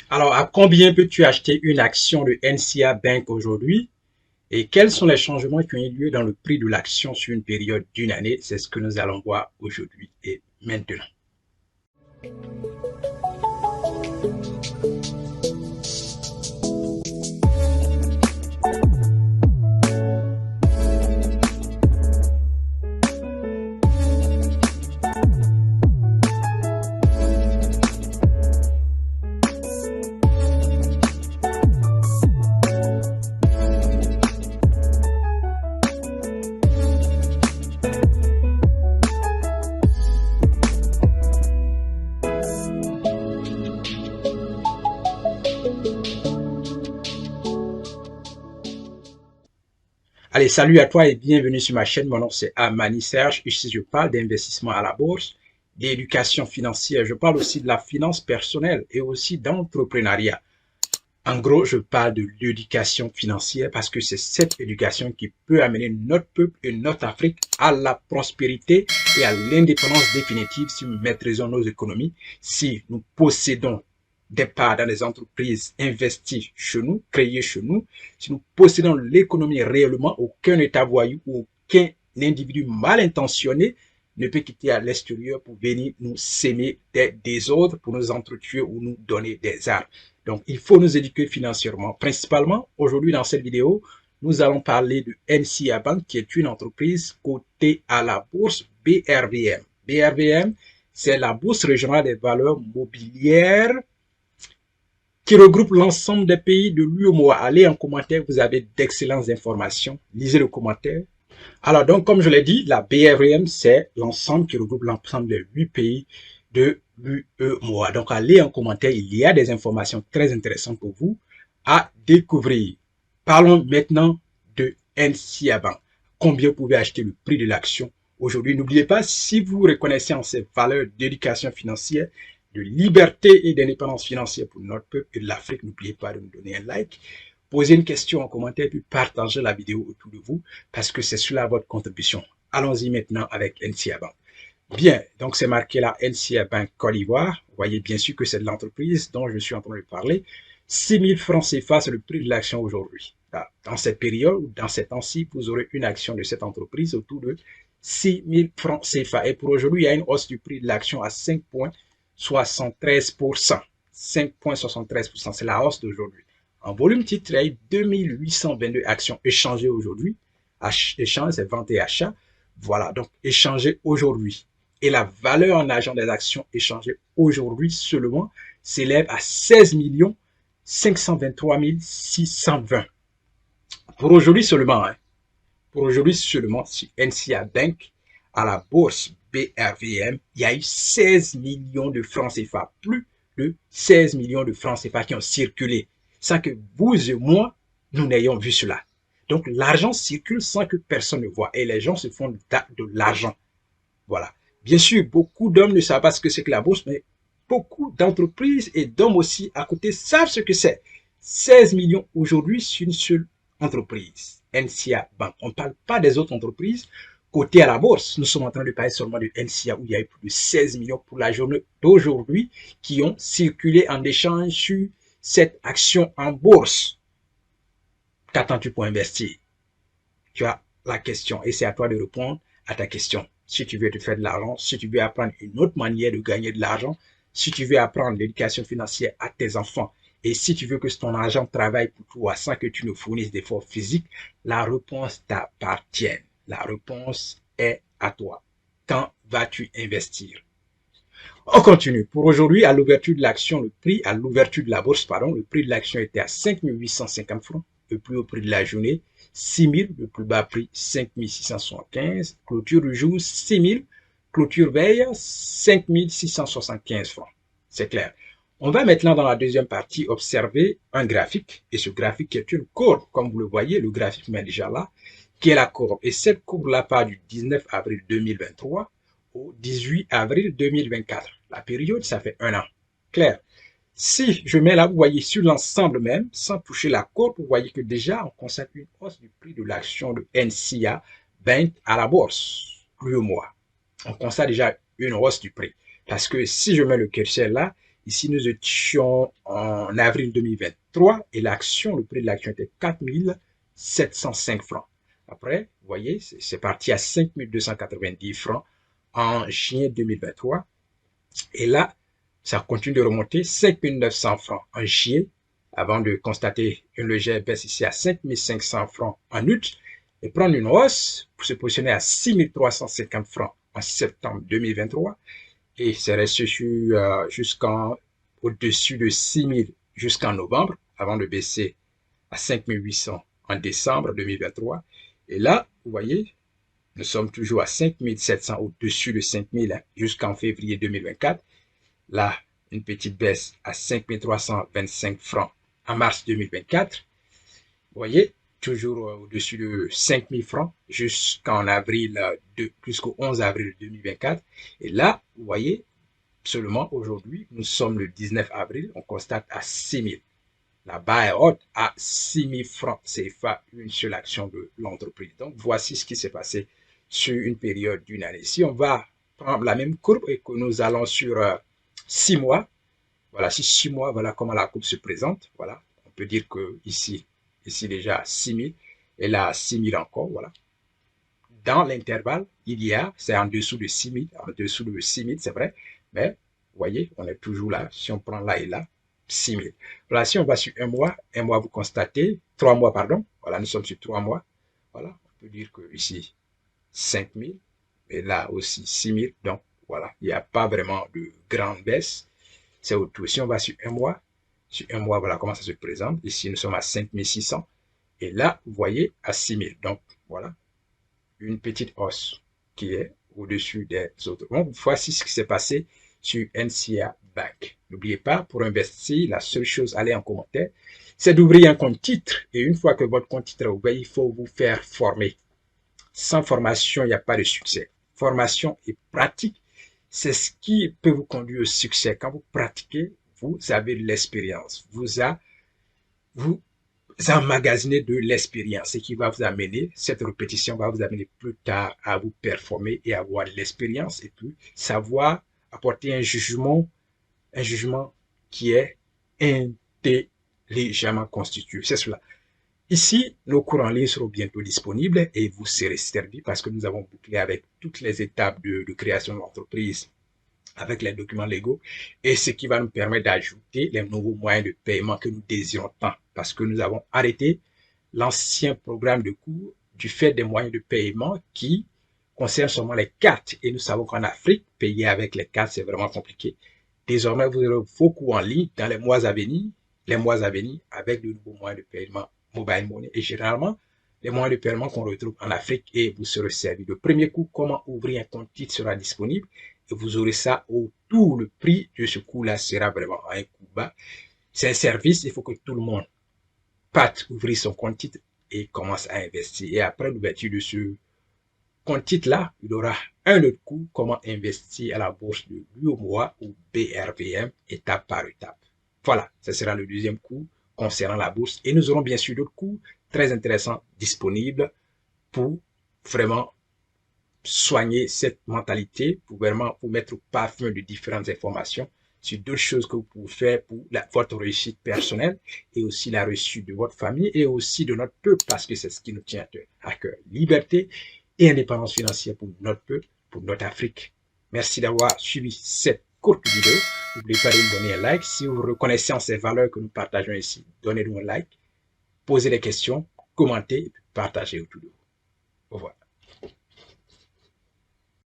Alors, à combien peux-tu acheter une action de NCA Bank aujourd'hui? Et quels sont les changements qui ont eu lieu dans le prix de l'action sur une période d'une année? C'est ce que nous allons voir aujourd'hui et maintenant. Allez, salut à toi et bienvenue sur ma chaîne. Mon nom c'est Amani Serge. Ici, je parle d'investissement à la bourse, d'éducation financière. Je parle aussi de la finance personnelle et aussi d'entrepreneuriat. En gros, je parle de l'éducation financière parce que c'est cette éducation qui peut amener notre peuple et notre Afrique à la prospérité et à l'indépendance définitive si nous maîtrisons nos économies, si nous possédons des parts dans des entreprises investies chez nous, créées chez nous, si nous possédons l'économie réellement, aucun État voyou, aucun individu mal intentionné ne peut quitter à l'extérieur pour venir nous s'aimer des désordres, pour nous entretuer ou nous donner des armes. Donc, il faut nous éduquer financièrement. Principalement, aujourd'hui, dans cette vidéo, nous allons parler de NCA Bank, qui est une entreprise cotée à la bourse BRVM. BRVM, c'est la bourse régionale des valeurs mobilières qui regroupe l'ensemble des pays de l'UEMOA. Allez en commentaire, vous avez d'excellentes informations. Lisez le commentaire. Alors, donc, comme je l'ai dit, la BRVM, c'est l'ensemble qui regroupe l'ensemble des 8 pays de l'UEMOA. Donc, allez en commentaire, il y a des informations très intéressantes pour vous à découvrir. Parlons maintenant de NCA Bank. Combien vous pouvez acheter le prix de l'action aujourd'hui? N'oubliez pas, si vous reconnaissez en ces valeurs d'éducation financière, de liberté et d'indépendance financière pour notre peuple et de l'Afrique, n'oubliez pas de nous donner un like. Posez une question en commentaire, puis partagez la vidéo autour de vous parce que c'est cela votre contribution. Allons-y maintenant avec NCA Bank. Bien, donc c'est marqué là NCA Bank Côte d'Ivoire. Vous voyez bien sûr que c'est de l'entreprise dont je suis en train de parler. 6 000 francs CFA, c'est le prix de l'action aujourd'hui. Dans cette période ou dans ces temps-ci, vous aurez une action de cette entreprise autour de 6 000 francs CFA. Et pour aujourd'hui, il y a une hausse du prix de l'action à 5,73%. 5,73%, c'est la hausse d'aujourd'hui. En volume titre, il y a 2822 actions échangées aujourd'hui. Échange, c'est vente et achat. Voilà, donc échangées aujourd'hui. Et la valeur en argent des actions échangées aujourd'hui seulement s'élève à 16 523 620. Pour aujourd'hui seulement, hein, pour aujourd'hui seulement, sur NCA Bank, à la bourse BRVM, il y a eu 16 millions de francs CFA, plus de 16 millions de francs CFA qui ont circulé, sans que vous et moi, nous n'ayons vu cela. Donc, l'argent circule sans que personne ne voit et les gens se font de l'argent. Voilà. Bien sûr, beaucoup d'hommes ne savent pas ce que c'est que la bourse, mais beaucoup d'entreprises et d'hommes aussi à côté savent ce que c'est. 16 millions aujourd'hui sur une seule entreprise, NCA Bank. On ne parle pas des autres entreprises cotées à la bourse. Nous sommes en train de parler seulement de NCA où il y a eu plus de 16 millions pour la journée d'aujourd'hui qui ont circulé en échange sur cette action en bourse. Qu'attends-tu pour investir? Tu as la question et c'est à toi de répondre à ta question. Si tu veux te faire de l'argent, si tu veux apprendre une autre manière de gagner de l'argent, si tu veux apprendre l'éducation financière à tes enfants et si tu veux que ton argent travaille pour toi sans que tu ne fournisses d'efforts physiques, la réponse t'appartient. La réponse est à toi. Quand vas-tu investir? On continue. Pour aujourd'hui, à l'ouverture de l'action, le prix, à l'ouverture de la bourse, pardon, le prix de l'action était à 5 850 francs. Le plus haut prix de la journée, 6 000. Le plus bas prix, 5 675. Clôture du jour, 6 000. Clôture veille, 5 675 francs. C'est clair. On va maintenant dans la deuxième partie observer un graphique. Et ce graphique est une courbe. Comme vous le voyez, le graphique met déjà là, qui est la courbe. Et cette courbe-là part du 19 avril 2023 au 18 avril 2024. La période, ça fait un an. Clair. Si je mets là, vous voyez, sur l'ensemble même, sans toucher la courbe, vous voyez que déjà, on constate une hausse du prix de l'action de NCA Bank à la bourse, plus ou moins. On constate déjà une hausse du prix. Parce que si je mets le curseur là, Ici, nous étions en avril 2023 et l'action, le prix de l'action était 4 705 francs. Après, vous voyez, c'est parti à 5 290 francs en juillet 2023. Et là, ça continue de remonter 5 900 francs en juillet avant de constater une légère baisse ici à 5 500 francs en août et prendre une hausse pour se positionner à 6 350 francs en septembre 2023 et c'est resté jusqu'en au-dessus de 6 000 jusqu'en novembre avant de baisser à 5 800 en décembre 2023. Et là, vous voyez, nous sommes toujours à 5 700 au-dessus de 5 000 jusqu'en février 2024. Là, une petite baisse à 5 325 francs en mars 2024. Vous voyez, toujours au-dessus de 5 000 francs jusqu'en avril, jusqu'au 11 avril 2024. Et là, vous voyez, seulement aujourd'hui, nous sommes le 19 avril, on constate à 6 000. La barre est haute à 6 000 francs CFA, une seule action de l'entreprise. Donc, voici ce qui s'est passé sur une période d'une année. Si on va prendre la même courbe et que nous allons sur 6 mois, voilà, si 6 mois, voilà comment la courbe se présente. Voilà, on peut dire que ici déjà 6 000 et là 6 000 encore, voilà. Dans l'intervalle, il y a, c'est en dessous de 6 000, en dessous de 6 000, c'est vrai, mais vous voyez, on est toujours là. Si on prend là et là, 6 000. Voilà, si on va sur un mois, vous constatez, 3 mois, pardon, voilà, nous sommes sur 3 mois. Voilà, on peut dire que ici, 5 000, et là aussi 6 000. Donc, voilà, il n'y a pas vraiment de grande baisse. C'est autour. Si on va sur un mois, voilà comment ça se présente. Ici, nous sommes à 5 600. Et là, vous voyez, à 6 000. Donc, voilà, une petite hausse qui est au-dessus des autres. Donc, voici ce qui s'est passé sur NCA Bank. N'oubliez pas, pour investir, la seule chose, allez en commentaire, c'est d'ouvrir un compte titre. Et une fois que votre compte titre est ouvert, il faut vous faire former. Sans formation, il n'y a pas de succès. Formation et pratique, c'est ce qui peut vous conduire au succès. Quand vous pratiquez, vous avez de l'expérience. Vous emmagasinez de l'expérience, ce qui va vous amener, cette répétition va vous amener plus tard à vous performer et avoir de l'expérience et puis savoir apporter un jugement qui est intelligemment constitué. C'est cela. Ici, nos cours en ligne seront bientôt disponibles et vous serez servis parce que nous avons bouclé avec toutes les étapes de création de l'entreprise avec les documents légaux et ce qui va nous permettre d'ajouter les nouveaux moyens de paiement que nous désirons tant parce que nous avons arrêté l'ancien programme de cours du fait des moyens de paiement qui concernent seulement les cartes et nous savons qu'en Afrique, payer avec les cartes, c'est vraiment compliqué. Désormais, vous aurez vos cours en ligne dans les mois à venir, avec de nouveaux moyens de paiement mobile money et généralement les moyens de paiement qu'on retrouve en Afrique et vous serez servi. Le premier cours, comment ouvrir un compte titre sera disponible et vous aurez ça autour. Le prix de ce cours-là sera vraiment à un coût bas. C'est un service, il faut que tout le monde parte ouvrir son compte titre et commence à investir. Et après l'ouverture de ce compte titre-là, il y aura un autre cours, comment investir à la bourse de l'UOMOA ou BRVM, étape par étape. Voilà, ce sera le deuxième cours concernant la bourse. Et nous aurons bien sûr d'autres cours très intéressants disponibles pour vraiment soigner cette mentalité, pour vraiment vous mettre au parfum de différentes informations sur d'autres choses que vous pouvez faire pour votre réussite personnelle et aussi la réussite de votre famille et aussi de notre peuple parce que c'est ce qui nous tient à cœur. Liberté et indépendance financière pour notre peuple, pour notre Afrique. Merci d'avoir suivi cette courte vidéo. N'oubliez pas de nous donner un like. Si vous reconnaissez en ces valeurs que nous partageons ici, donnez-nous un like, posez des questions, commentez et partagez autour de vous. Au revoir.